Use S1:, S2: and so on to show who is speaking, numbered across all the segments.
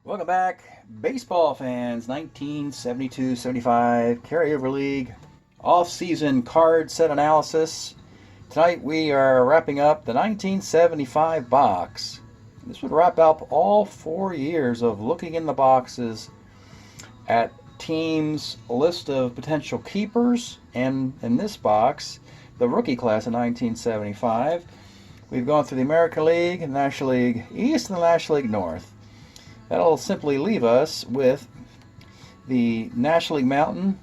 S1: Welcome back, baseball fans. 1972-75 Carryover League off-season card set analysis. Tonight we are wrapping up the 1975 box. This would wrap up all 4 years of looking in the boxes at teams' list of potential keepers, and in this box, the rookie class of 1975. We've gone through the American League, the National League East, and the National League North. That'll simply leave us with the National League Mountain,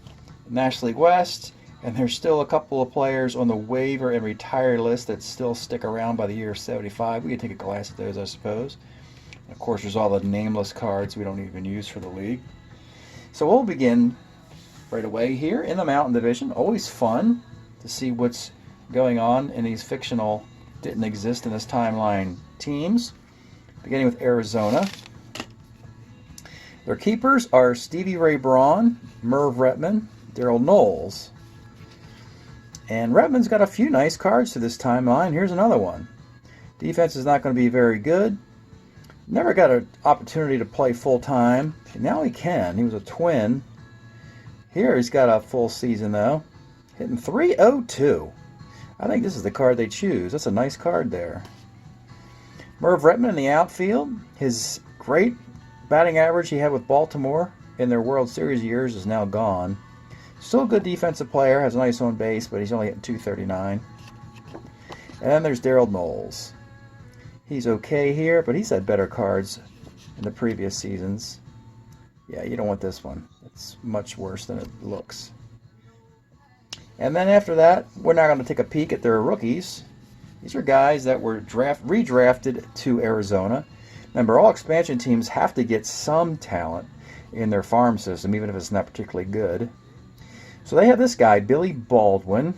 S1: National League West, and there's still a couple of players on the waiver and retire list that still stick around by the year 75. We could take a glance at those, I suppose. Of course, there's all the nameless cards we don't even use for the league. So we'll begin right away here in the Mountain Division. Always fun to see what's going on in these fictional, didn't exist in this timeline teams. Beginning with Arizona. Their keepers are Stevie Ray Braun, Merv Retman, Daryl Knowles. And Retman's got a few nice cards to this timeline. Here's another one. Defense is not going to be very good. Never got an opportunity to play full-time. Now he can. He was a Twin. Here he's got a full season, though. Hitting .302. I think this is the card they choose. That's a nice card there. Merv Retman in the outfield. His great batting average he had with Baltimore in their World Series years is now gone. Still a good defensive player, has a nice on base, but he's only hitting .239. And then there's Daryl Knowles. He's okay here, but he's had better cards in the previous seasons. Yeah, you don't want this one. It's much worse than it looks. And then after that, we're now going to take a peek at their rookies. These are guys that were redrafted to Arizona. Remember, all expansion teams have to get some talent in their farm system, even if it's not particularly good. So they have this guy, Billy Baldwin,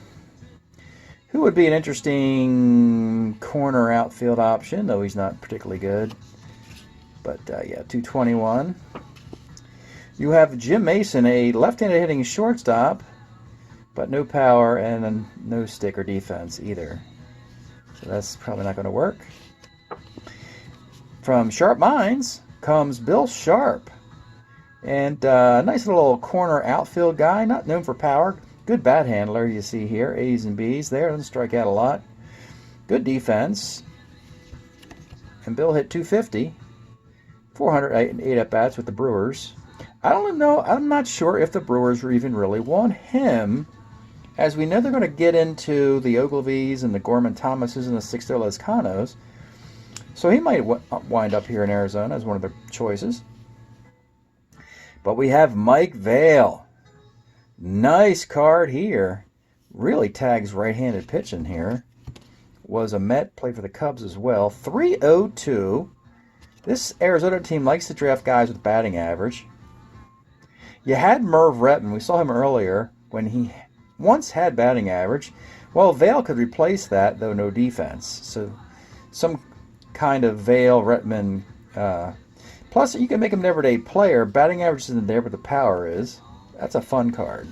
S1: who would be an interesting corner outfield option, though he's not particularly good. But, yeah, .221. You have Jim Mason, a left-handed hitting shortstop, but no power and no stick or defense either. So that's probably not going to work. From Sharp Minds comes Bill Sharp. And a nice little corner outfield guy, not known for power. Good bat handler, you see here. A's and B's there, doesn't strike out a lot. Good defense. And Bill hit .250. 408 at-bats with the Brewers. I don't know, I'm not sure if the Brewers even really want him. As we know, they're going to get into the Ogilvies and the Gorman Thomases and the Sixto Lezcanos. So he might wind up here in Arizona as one of the choices. But we have Mike Vail. Nice card here. Really tags right-handed pitching here. Was a Met, played for the Cubs as well. .302. This Arizona team likes to draft guys with batting average. You had Merv Retman. We saw him earlier when he once had batting average. Well, Vail could replace that, though no defense. So some kind of Vail Retman. Plus, you can make him an everyday player. Batting average isn't there, but the power is. That's a fun card.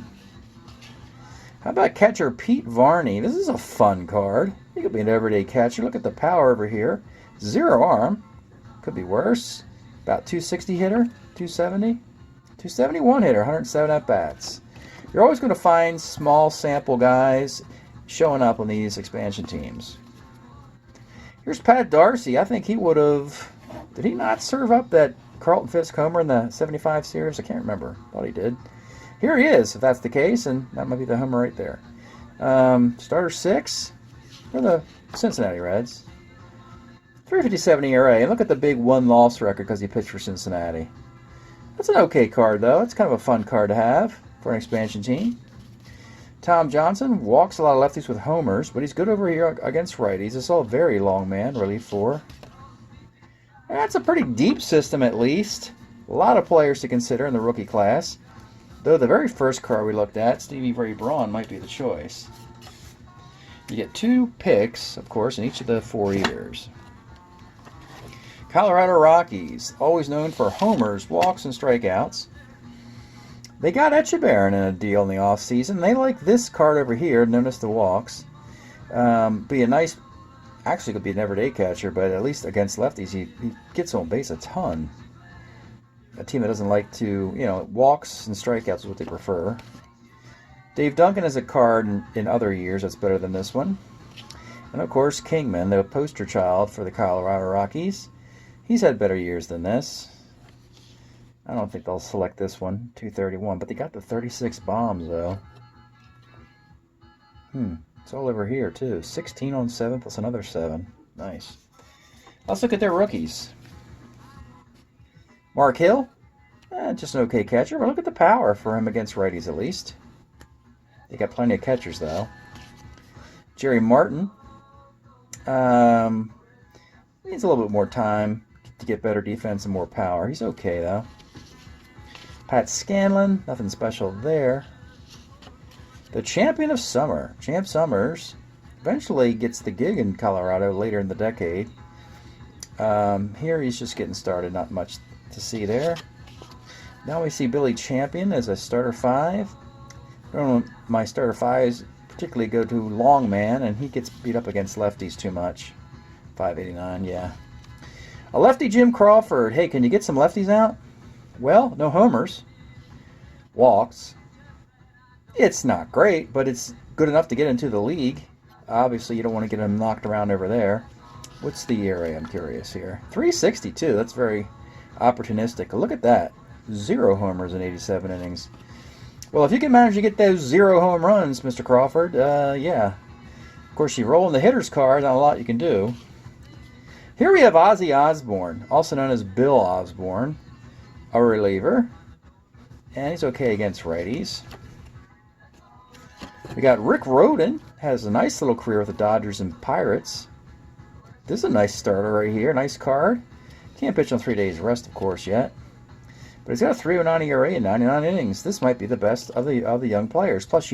S1: How about catcher Pete Varney? This is a fun card. He could be an everyday catcher. Look at the power over here. 0 arm. Could be worse. About .260 hitter, .270. .271 hitter, 107 at-bats. You're always going to find small sample guys showing up on these expansion teams. Here's Pat Darcy. I think he would have... Did he not serve up that Carlton Fisk homer in the 75 series? I can't remember. Thought he did. Here he is, if that's the case, and that might be the homer right there. Starter 6 for the Cincinnati Reds. .357 ERA. And look at the big one-loss record because he pitched for Cincinnati. That's an okay card, though. It's kind of a fun card to have for an expansion team. Tom Johnson walks a lot of lefties with homers, but he's good over here against righties. It's all very long man, relief 4. That's a pretty deep system, at least. A lot of players to consider in the rookie class. Though the very first card we looked at, Stevie Ray Braun, might be the choice. You get 2 picks, of course, in each of the 4 years. Colorado Rockies, always known for homers, walks, and strikeouts. They got Echeverria in a deal in the offseason. They like this card over here, notice the walks. Be a nice, actually could be an everyday catcher, but at least against lefties, he gets on base a ton. a team that doesn't like to, walks and strikeouts is what they prefer. Dave Duncan is a card in other years that's better than this one. And of course, Kingman, the poster child for the Colorado Rockies. He's had better years than this. I don't think they'll select this one, 231, but they got the 36 bombs, though. It's all over here, too. 16 on 7 plus another 7. Nice. Let's look at their rookies. Mark Hill, just an okay catcher, but look at the power for him against righties, at least. They got plenty of catchers, though. Jerry Martin. Needs a little bit more time to get better defense and more power. He's okay, though. Pat Scanlon, nothing special there. The champion of summer, Champ Summers, eventually gets the gig in Colorado later in the decade. Here he's just getting started, not much to see there. Now we see Billy Champion as a starter 5. I don't know, my starter 5s particularly go to Longman, and he gets beat up against lefties too much. 589, yeah. A lefty Jim Crawford. Hey, can you get some lefties out? Well, no homers. Walks. It's not great, but it's good enough to get into the league. Obviously, you don't want to get him knocked around over there. What's the ERA? I'm curious here. 362. That's very opportunistic. Look at that. 0 homers in 87 innings. Well, if you can manage to get those 0 home runs, Mr. Crawford, yeah. Of course, you roll in the hitter's card, not a lot you can do. Here we have Ozzy Osbourne, also known as Bill Osborne, a reliever. And he's okay against righties. We got Rick Rhoden, has a nice little career with the Dodgers and Pirates. This is a nice starter right here, nice card. Can't pitch on 3 days rest, of course, yet. But he's got a 3.09 ERA in 99 innings. This might be the best of the young players. Plus,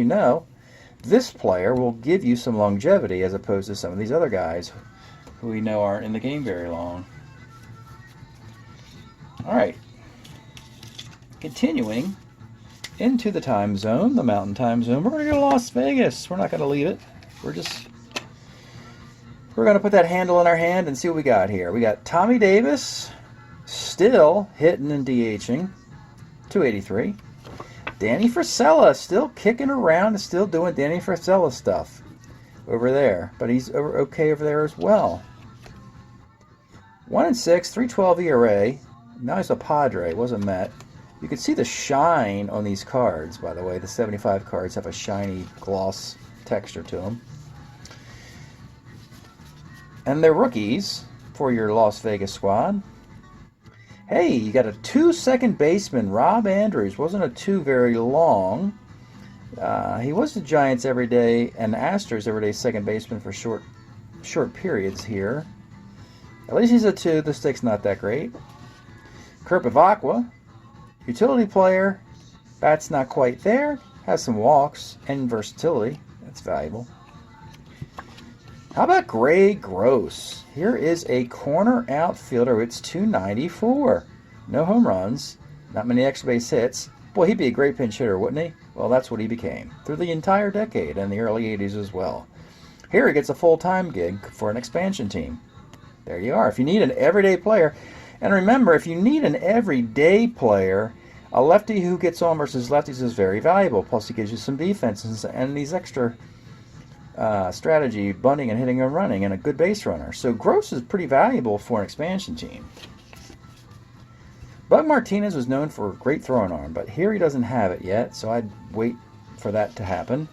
S1: this player will give you some longevity as opposed to some of these other guys who we know aren't in the game very long. All right. Continuing into the time zone, the Mountain Time Zone. We're going to go to Las Vegas. We're not going to leave it. We're going to put that handle in our hand and see what we got here. We got Tommy Davis, still hitting and DHing, 283. Danny Frisella, still kicking around and still doing Danny Frisella stuff over there. But he's okay over there as well. 1-6, 3.12 ERA. Now he's a Padre, wasn't Met. You can see the shine on these cards, by the way. The 75 cards have a shiny gloss texture to them. And they're rookies for your Las Vegas squad. Hey, you got a 2 second baseman, Rob Andrews. Wasn't a 2 very long. He was the Giants everyday and Astros everyday second baseman for short periods here. At least he's a 2. The stick's not that great. Kurt Bavacqua, utility player. Bat's not quite there. Has some walks and versatility. That's valuable. How about Greg Gross? Here is a corner outfielder. It's 294. No home runs. Not many extra base hits. Boy, he'd be a great pinch hitter, wouldn't he? Well, that's what he became through the entire decade and the early 80s as well. Here he gets a full-time gig for an expansion team. There you are. If you need an everyday player, and remember, if you need an everyday player, a lefty who gets on versus lefties is very valuable. Plus, he gives you some defense and these extra strategy, bunting and hitting and running, and a good base runner. So Gross is pretty valuable for an expansion team. Bug Martinez was known for a great throwing arm, but here he doesn't have it yet, so I'd wait for that to happen.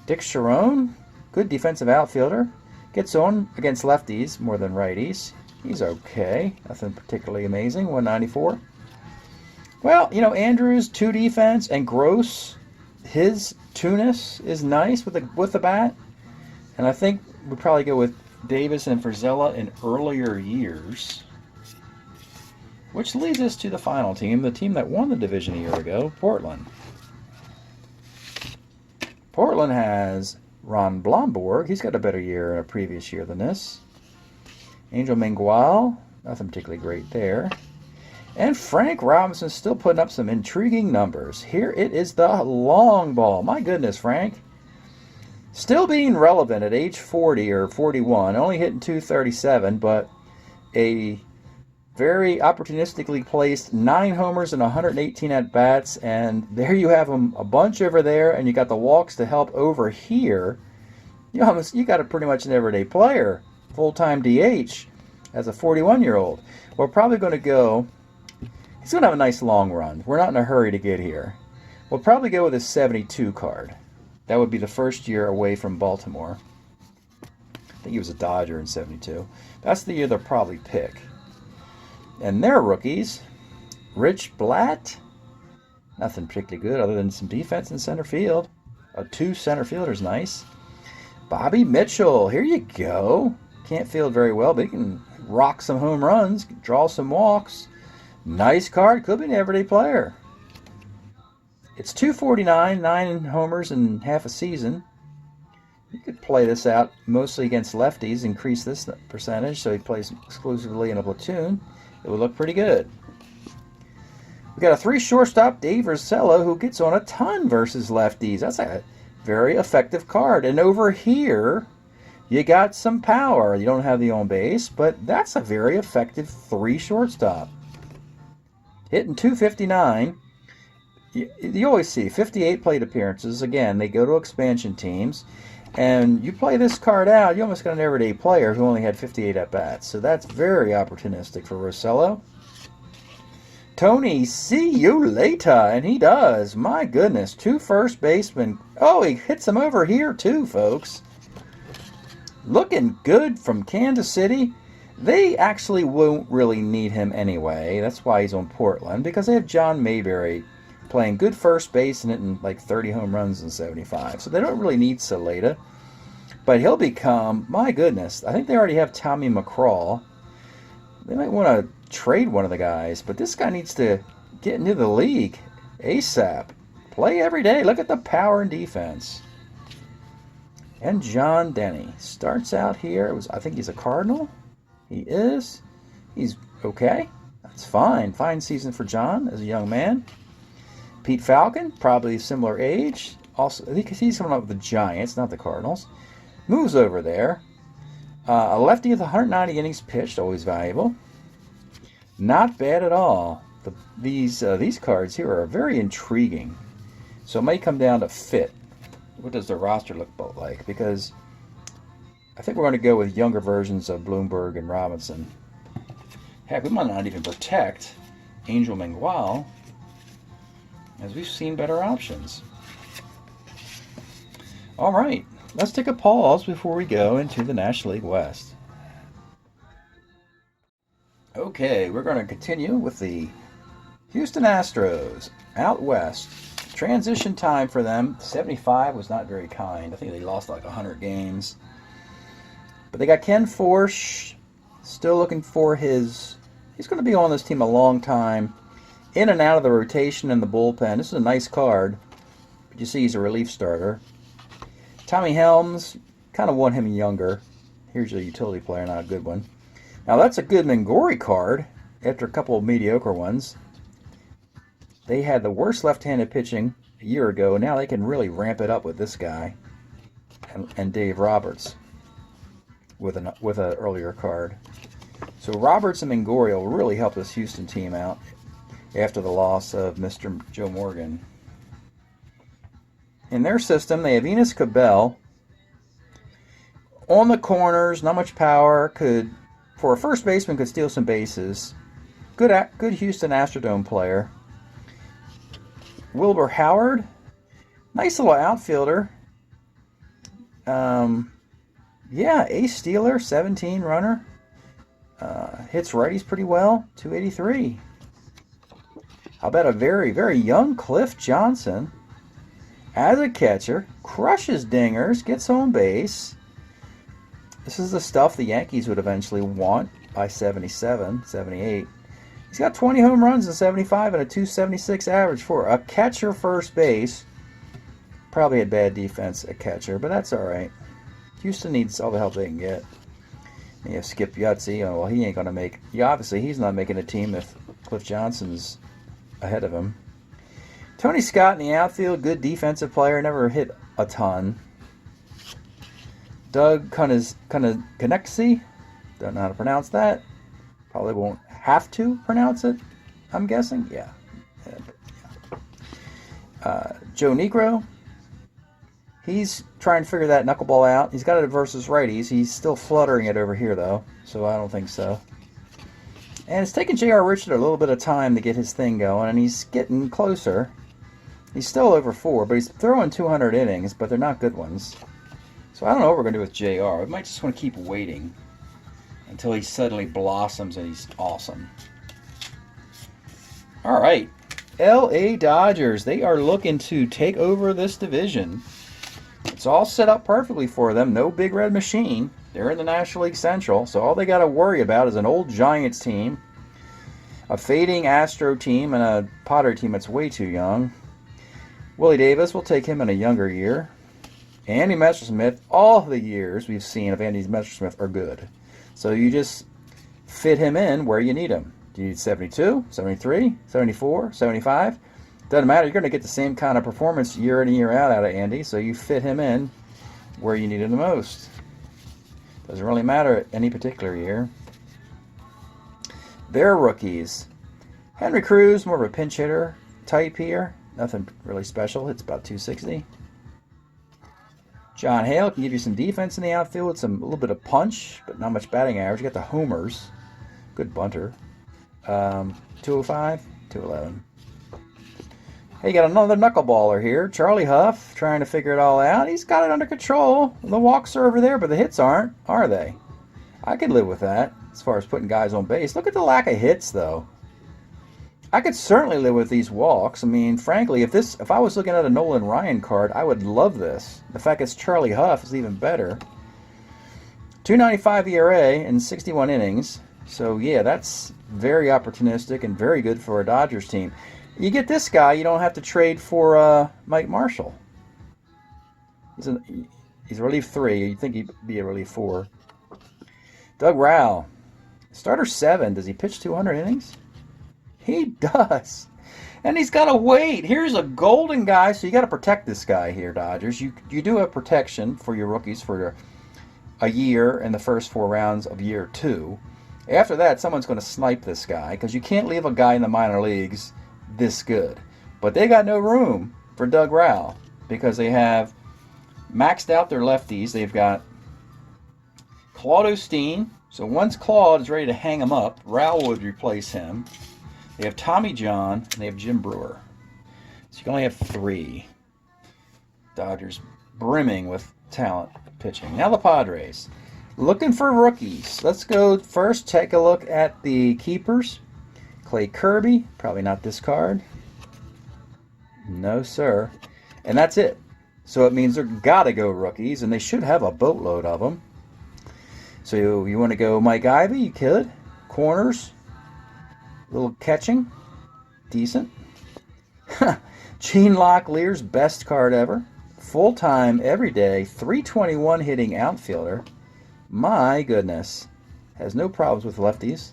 S1: Dick Sharon, good defensive outfielder. Gets on against lefties more than righties. He's okay. Nothing particularly amazing. 194. Well, Andrews, 2 defense, and Gross, his 2-ness is nice with the bat. And I think we'd probably go with Davis and Frisella in earlier years. Which leads us to the final team, the team that won the division a year ago, Portland. Portland has Ron Blomberg. He's got a better year in a previous year than this. Angel Mengual, nothing particularly great there. And Frank Robinson still putting up some intriguing numbers. Here it is, the long ball. My goodness, Frank. Still being relevant at age 40 or 41. Only hitting 237, but a Very opportunistically placed, 9 homers and 118 at-bats, and there you have them, a bunch over there, and you got the walks to help over here. You got a pretty much an everyday player, full-time DH, as a 41-year-old. We're probably going to go, he's going to have a nice long run. We're not in a hurry to get here. We'll probably go with a 72 card. That would be the first year away from Baltimore. I think he was a Dodger in 72. That's the year they'll probably pick. And their rookies, Rich Blatt, nothing particularly good other than some defense in center field. A 2 center fielder's nice. Bobby Mitchell, here you go. Can't field very well, but he can rock some home runs, draw some walks. Nice card, could be an everyday player. It's 249, 9 homers in half a season. You could play this out mostly against lefties, increase this percentage so he plays exclusively in a platoon. It would look pretty good. We got a 3 shortstop, Dave Ursello, who gets on a ton versus lefties. That's a very effective card. And over here, you got some power. You don't have the on base, but that's a very effective 3 shortstop. Hitting 259. You always see 58 plate appearances. Again, they go to expansion teams. And you play this card out, you almost got an everyday player who only had 58 at-bats. So that's very opportunistic for Ursello. Tony, see you later. And he does. My goodness. 2 first basemen. Oh, he hits them over here too, folks. Looking good from Kansas City. They actually won't really need him anyway. That's why he's on Portland, because they have John Mayberry playing good first base and hitting like 30 home runs in 75. So they don't really need Saleta. But he'll become, my goodness, I think they already have Tommy McCraw. They might want to trade one of the guys, but this guy needs to get into the league ASAP. Play every day. Look at the power and defense. And John Denny starts out here. I think he's a Cardinal. He is. He's okay. That's fine. Fine season for John as a young man. Pete Falcon, probably similar age. Also, I think he's coming up with the Giants, not the Cardinals. Moves over there. A lefty with 190 innings pitched, always valuable. Not bad at all. These cards here are very intriguing. So it may come down to fit. What does the roster look like? Because I think we're going to go with younger versions of Bloomberg and Robinson. Heck, we might not even protect Angel Mengual, as we've seen better options. All right, let's take a pause before we go into the National League West. Okay, we're going to continue with the Houston Astros out west. Transition time for them. 75 was not very kind. I think they lost like 100 games. But they got Ken Forsch, still looking for his... He's going to be on this team a long time. In and out of the rotation and the bullpen. This is a nice card. But you see he's a relief starter. Tommy Helms, kind of want him younger. Here's a utility player, not a good one. Now that's a good Mangori card after a couple of mediocre ones. They had the worst left-handed pitching a year ago, and now they can really ramp it up with this guy and Dave Roberts with an earlier card. So Roberts and Mangori will really help this Houston team out after the loss of Mr. Joe Morgan. In their system, they have Enos Cabell on the corners, not much power, for a first baseman, could steal some bases. Good Houston Astrodome player. Wilbur Howard, nice little outfielder. Ace stealer, 17 runner. Hits righties pretty well, 283. How about a very, very young Cliff Johnson as a catcher, crushes dingers, gets on base. This is the stuff the Yankees would eventually want by 77, 78. He's got 20 home runs in 75 and a 276 average for a catcher first base. Probably had bad defense at catcher, but that's all right. Houston needs all the help they can get. And you have Skip Yutzy. Oh, well, he ain't going to make... obviously, he's not making a team if Cliff Johnson's ahead of him. Tony Scott in the outfield, good defensive player, never hit a ton. Doug Konecny, don't know how to pronounce that. Probably won't have to pronounce it, I'm guessing. Yeah. Joe Negro. He's trying to figure that knuckleball out. He's got it versus righties. He's still fluttering it over here, though, so I don't think so. And it's taken J.R. Richard a little bit of time to get his thing going, and he's getting closer. He's still over 4, but he's throwing 200 innings, but they're not good ones. So I don't know what we're going to do with J.R. We might just want to keep waiting until he suddenly blossoms and he's awesome. All right. L.A. Dodgers. They are looking to take over this division. It's all set up perfectly for them. No big red machine. They're in the National League Central, so all they got to worry about is an old Giants team, a fading Astro team, and a Padre team that's way too young. Willie Davis will take him in a younger year. Andy Messersmith, all the years we've seen of Andy Messersmith are good. So you just fit him in where you need him. Do you need 72, 73, 74, 75? Doesn't matter. You're going to get the same kind of performance year in and year out of Andy, so you fit him in where you need him the most. Doesn't really matter any particular year. They're rookies. Henry Cruz, more of a pinch hitter type here. Nothing really special. It's about 260. John Hale can give you some defense in the outfield with a little bit of punch, but not much batting average. You got the homers. Good bunter. 205, 211. Hey, you got another knuckleballer here. Charlie Huff trying to figure it all out. He's got it under control. The walks are over there, but the hits aren't, are they? I could live with that as far as putting guys on base. Look at the lack of hits, though. I could certainly live with these walks. I mean, frankly, if I was looking at a Nolan Ryan card, I would love this. The fact it's Charlie Huff is even better. 2.95 ERA in 61 innings. So, yeah, that's very opportunistic and very good for a Dodgers team. You get this guy, you don't have to trade for Mike Marshall. He's a relief 3. You'd think he'd be a relief 4. Doug Rowell. Starter 7. Does he pitch 200 innings? He does. And he's got to wait. Here's a golden guy, so you got to protect this guy here, Dodgers. You do have protection for your rookies for a year in the first 4 rounds of year 2. After that, someone's going to snipe this guy because you can't leave a guy in the minor leagues this good. But they got no room for Doug Rowell because they have maxed out their lefties. They've got Claude Osteen. So once Claude is ready to hang him up, Rowell would replace him. They have Tommy John, and they have Jim Brewer. So you can only have 3. Dodgers brimming with talent pitching. Now the Padres. Looking for rookies. Let's go first, take a look at the keepers. Clay Kirby, probably not this card. No, sir. And that's it. So it means they're got to go rookies, and they should have a boatload of them. So you want to go Mike Ivey, you could. Corners. Little catching. Decent. Gene Locklear's best card ever. Full-time, every day, 321 hitting outfielder. My goodness. Has no problems with lefties.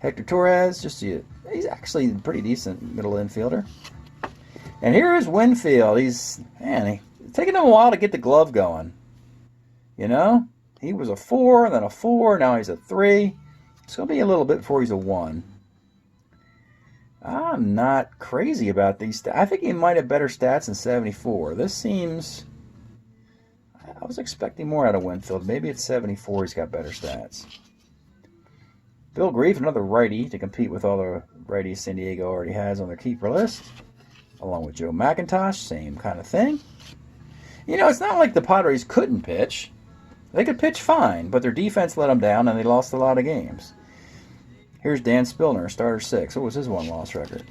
S1: Hector Torres, he's actually a pretty decent middle infielder. And here is Winfield. It's taking him a while to get the glove going. You know? He was a 4, then a 4, now he's a 3. It's going to be a little bit before he's a 1. I'm not crazy about these stats. I think he might have better stats than 74. This seems... I was expecting more out of Winfield. Maybe at 74 he's got better stats. Bill Grief, another righty to compete with all the righties San Diego already has on their keeper list. Along with Joe McIntosh, same kind of thing. You know, it's not like the Padres couldn't pitch. They could pitch fine, but their defense let them down and they lost a lot of games. Here's Dan Spillner, starter 6. What was his one-loss record?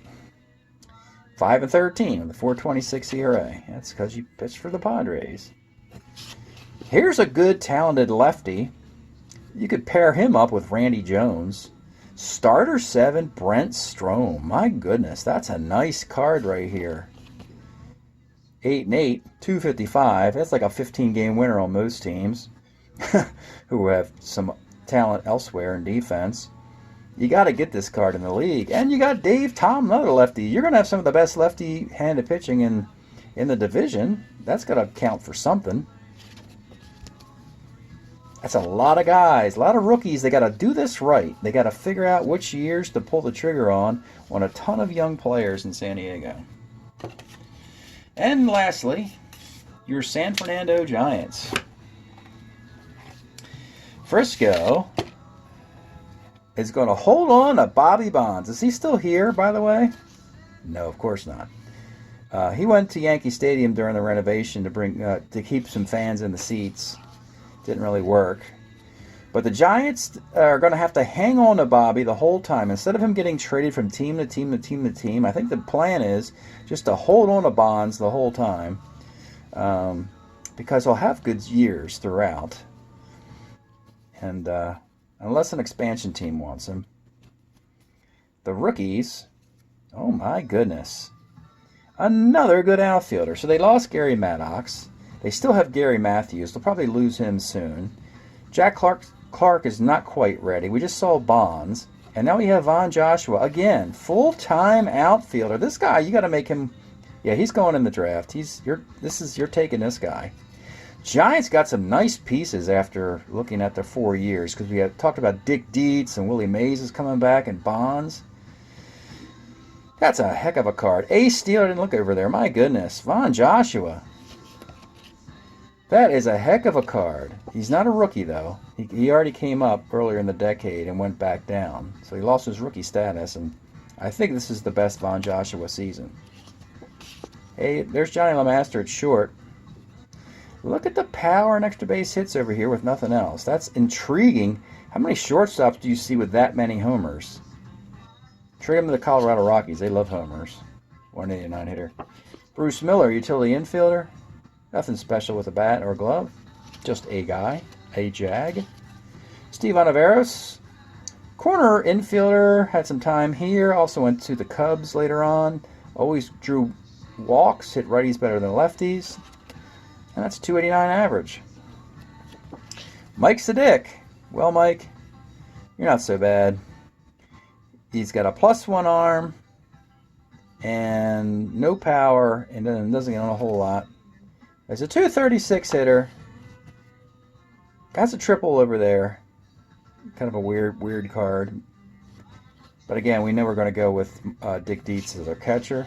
S1: 5-13 with a 4.26 ERA. That's because you pitched for the Padres. Here's a good, talented lefty. You could pair him up with Randy Jones. Starter 7, Brent Strom. My goodness, that's a nice card right here. 8-8, 255. That's like a 15-game winner on most teams who have some talent elsewhere in defense. You got to get this card in the league. And you got Dave Tom, another lefty. You're going to have some of the best lefty-handed pitching in the division. That's got to count for something. That's a lot of guys, a lot of rookies. They got to do this right. They got to figure out which years to pull the trigger on a ton of young players in San Diego. And lastly, your San Fernando Giants. Frisco is going to hold on to Bobby Bonds. Is he still here, by the way? No, of course not. He went to Yankee Stadium during the renovation to keep some fans in the seats. Didn't really work. But the Giants are going to have to hang on to Bobby the whole time. Instead of him getting traded from team to team to team to team, I think the plan is just to hold on to Bonds the whole time, because he'll have good years throughout. And unless an expansion team wants him. The rookies, oh my goodness. Another good outfielder. So they lost Gary Maddox. They still have Gary Matthews. They'll probably lose him soon. Jack Clark is not quite ready. We just saw Bonds. And now we have Von Joshua. Again, full-time outfielder. This guy, you got to make him... Yeah, he's going in the draft. You're taking this guy. Giants got some nice pieces after looking at their 4 years, because we had talked about Dick Dietz and Willie Mays is coming back and Bonds. That's a heck of a card. Ace Steeler, didn't look over there. My goodness. Von Joshua. That is a heck of a card. He's not a rookie, though. He already came up earlier in the decade and went back down. So he lost his rookie status, and I think this is the best Von Joshua season. Hey, there's Johnny LeMaster at short. Look at the power and extra base hits over here with nothing else. That's intriguing. How many shortstops do you see with that many homers? Trade them to the Colorado Rockies. They love homers. 189 hitter. Bruce Miller, utility infielder. Nothing special with a bat or a glove. Just a guy. A jag. Steve Olivares. Corner infielder. Had some time here. Also went to the Cubs later on. Always drew walks. Hit righties better than lefties. And that's 289 average. Mike Sadick. Well, Mike, you're not so bad. He's got a +1 arm and no power, and then doesn't get on a whole lot. There's a 236 hitter. Got a triple over there. Kind of a weird card. But again, we know we're going to go with Dick Dietz as our catcher.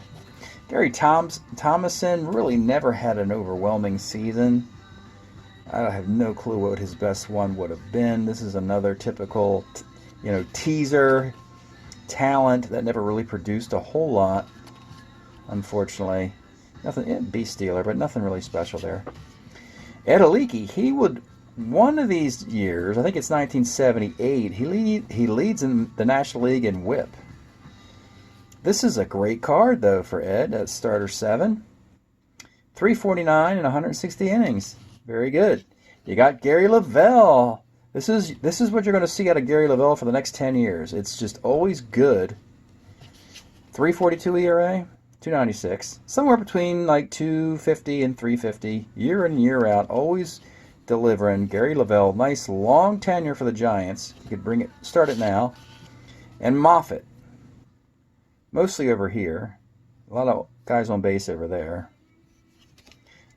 S1: Gary Thomason really never had an overwhelming season. I have no clue what his best one would have been. This is another typical, teaser talent that never really produced a whole lot, unfortunately. Nothing, base stealer, but nothing really special there. Ed Aliki, one of these years, I think it's 1978, he leads in the National League in WHIP. This is a great card, though, for Ed at starter 7. 349 and 160 innings. Very good. You got Gary Lavelle. This is what you're going to see out of Gary Lavelle for the next 10 years. It's just always good. 342 ERA, 296. Somewhere between like 250 and 350. Year in, year out. Always delivering. Gary Lavelle. Nice long tenure for the Giants. You could start it now. And Moffitt. Mostly over here. A lot of guys on base over there.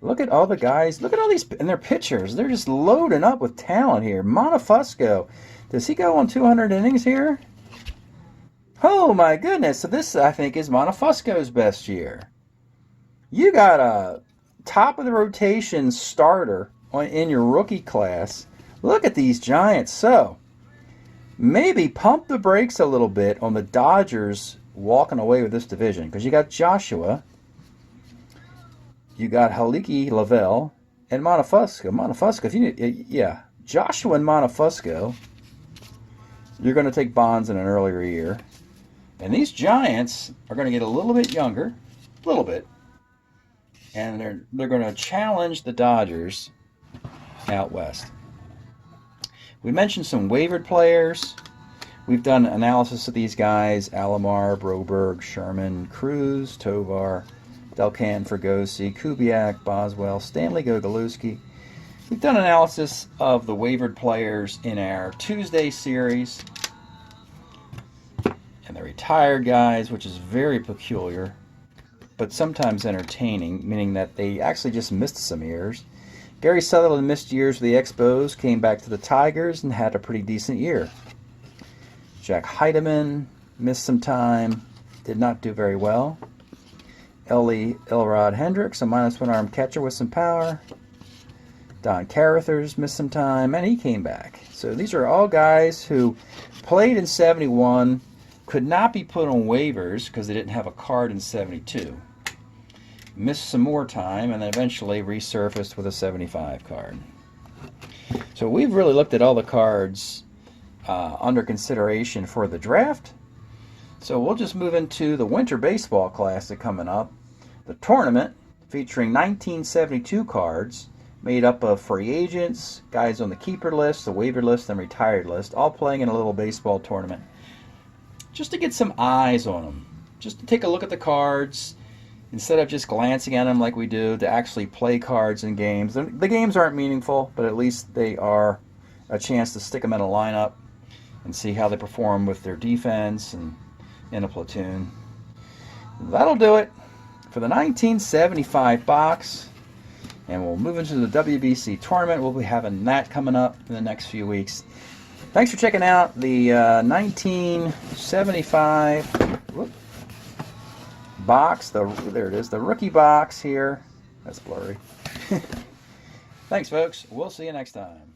S1: Look at all the guys. Look at all these, and their pitchers. They're just loading up with talent here. Montefusco. Does he go on 200 innings here? Oh my goodness. So this, I think, is Montefusco's best year. You got a top of the rotation starter in your rookie class. Look at these Giants. So maybe pump the brakes a little bit on the Dodgers walking away with this division, because you got Joshua, you got Haliki, Lavelle, and Montefusco. Montefusco, if you need, Joshua and Montefusco, you're going to take Bonds in an earlier year. And these Giants are going to get a little bit younger, a little bit, and they're going to challenge the Dodgers out west. We mentioned some waived players. We've done analysis of these guys: Alomar, Broberg, Sherman, Cruz, Tovar, Delcan, Fregosi, Kubiak, Boswell, Stanley Gogolewski. We've done analysis of the waived players in our Tuesday series. And the retired guys, which is very peculiar, but sometimes entertaining, meaning that they actually just missed some years. Gary Sutherland missed years with the Expos, came back to the Tigers, and had a pretty decent year. Jack Heidemann missed some time, did not do very well. Elrod Hendricks, a -1 arm catcher with some power. Don Carruthers missed some time, and he came back. So these are all guys who played in 71, could not be put on waivers because they didn't have a card in 72. Missed some more time, and then eventually resurfaced with a 75 card. So we've really looked at all the cards under consideration for the draft. So we'll just move into the Winter Baseball Classic coming up. The tournament featuring 1972 cards made up of free agents, guys on the keeper list, the waiver list, and retired list, all playing in a little baseball tournament. Just to get some eyes on them. Just to take a look at the cards, instead of just glancing at them like we do, to actually play cards in games. The games aren't meaningful, but at least they are a chance to stick them in a lineup and see how they perform with their defense and in a platoon. That'll do it for the 1975 box. And we'll move into the WBC tournament. We'll be having that coming up in the next few weeks. Thanks for checking out the 1975 box. There it is, the rookie box here. That's blurry. Thanks, folks. We'll see you next time.